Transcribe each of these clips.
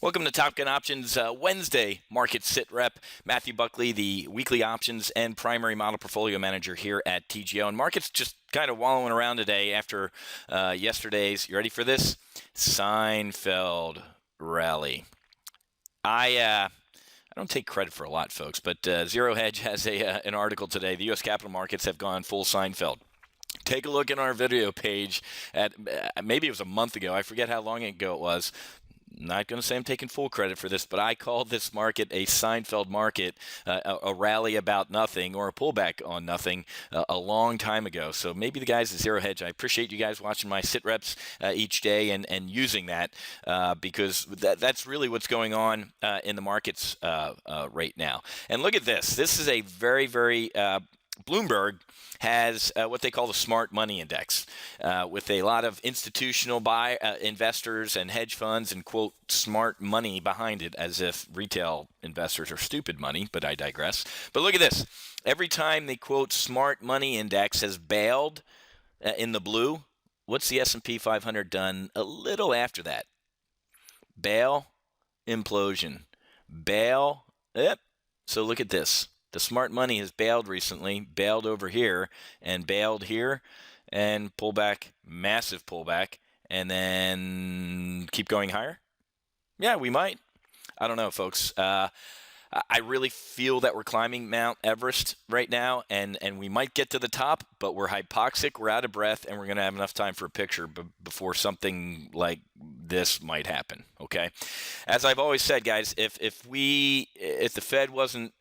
Welcome to Top Gun Options Wednesday Market SITREP. Matthew Buckley, the weekly options and primary model portfolio manager here at TGO. And market's just kind of wallowing around today after yesterday's, you ready for this? Seinfeld rally. I don't take credit for a lot, folks, but Zero Hedge has an article today. The U.S. capital markets have gone full Seinfeld. Take a look at our video page at maybe it was a month ago. I forget how long ago it was. Not going to say I'm taking full credit for this, but I called this market a Seinfeld market, a rally about nothing or a pullback on nothing a long time ago. So maybe the guys at Zero Hedge, I appreciate you guys watching my sit reps each day and using that because that's really what's going on in the markets right now. And look at this. This is a very, very Bloomberg has what they call the smart money index with a lot of institutional investors and hedge funds and, quote, smart money behind it, as if retail investors are stupid money, but I digress. But look at this. Every time the, quote, smart money index has bailed in the blue, what's the S&P 500 done a little after that? Bail, implosion. Bail, yep. So look at this. The smart money has bailed recently, bailed over here, and bailed here, and pullback, massive pullback, and then keep going higher? Yeah, we might. I don't know, folks. I really feel that we're climbing Mount Everest right now, and we might get to the top, but we're hypoxic, we're out of breath, and we're going to have enough time for a picture before something like this might happen, okay? As I've always said, guys, if the Fed wasn't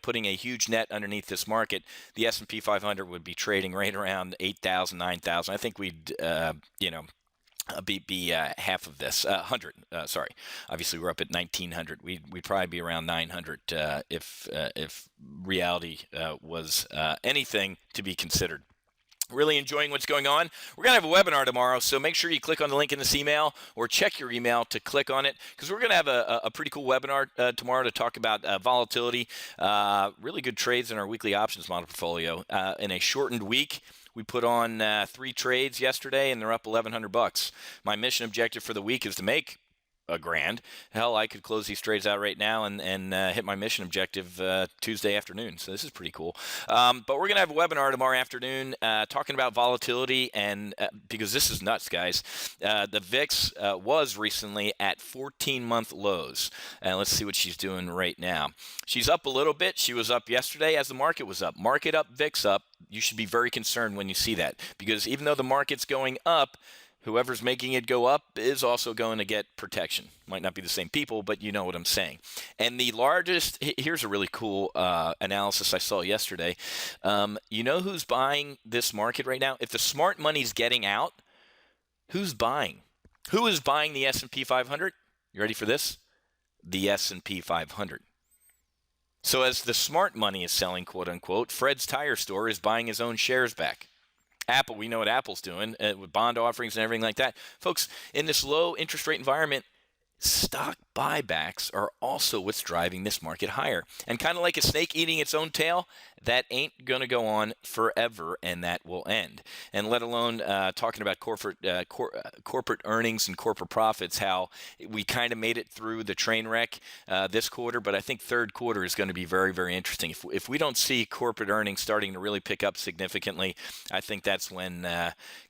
putting a huge net underneath this market, the S&P 500 would be trading right around 8,000, 9,000. I think we'd, be half of this, 100. Sorry, obviously we're up at 1,900. We'd probably be around 900 if reality was anything to be considered. Really enjoying what's going on. We're going to have a webinar tomorrow, so make sure you click on the link in this email or check your email to click on it because we're going to have a pretty cool webinar tomorrow to talk about volatility, really good trades in our weekly options model portfolio. In a shortened week, we put on 3 trades yesterday, and they're up $1,100. My mission objective for the week is to make $1,000. Hell, I could close these trades out right now and hit my mission objective Tuesday afternoon. So this is pretty cool. But we're going to have a webinar tomorrow afternoon talking about volatility, and because this is nuts, guys. The VIX was recently at 14-month lows. Let's see what she's doing right now. She's up a little bit. She was up yesterday as the market was up. Market up, VIX up. You should be very concerned when you see that because even though the market's going up, whoever's making it go up is also going to get protection. Might not be the same people, but you know what I'm saying. And the largest, here's a really cool analysis I saw yesterday. You know who's buying this market right now? If the smart money's getting out, who's buying? Who is buying the S&P 500? You ready for this? The S&P 500. So as the smart money is selling, quote unquote, Fred's Tire Store is buying his own shares back. Apple, we know what Apple's doing with bond offerings and everything like that. Folks, in this low interest rate environment, stock buybacks are also what's driving this market higher. And kind of like a snake eating its own tail, that ain't going to go on forever, and that will end. And let alone talking about corporate earnings and corporate profits, how we kind of made it through the train wreck this quarter, but I think third quarter is going to be very, very interesting. If we don't see corporate earnings starting to really pick up significantly, I think that's when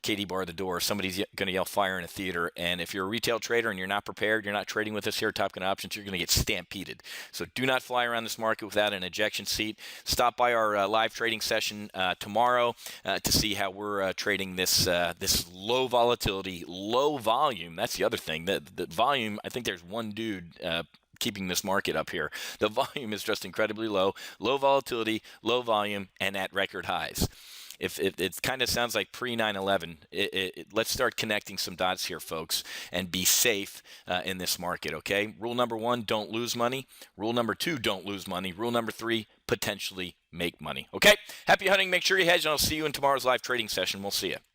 Katie bar the door. Somebody's going to yell fire in a theater, and if you're a retail trader and you're not prepared, you're not trading with us here at Top Gun Options, you're going to get stampeded. So do not fly around this market without an ejection seat. Stop by our live trading session tomorrow to see how we're trading this low volatility, low volume. That's the other thing. The volume, I think there's one dude keeping this market up here. The volume is just incredibly low. Low volatility, low volume, and at record highs. If it kind of sounds like pre-9/11, let's start connecting some dots here, folks, and be safe in this market, okay? Rule number 1, don't lose money. Rule number 2, don't lose money. Rule number 3, potentially make money, okay? Happy hunting. Make sure you hedge, and I'll see you in tomorrow's live trading session. We'll see you.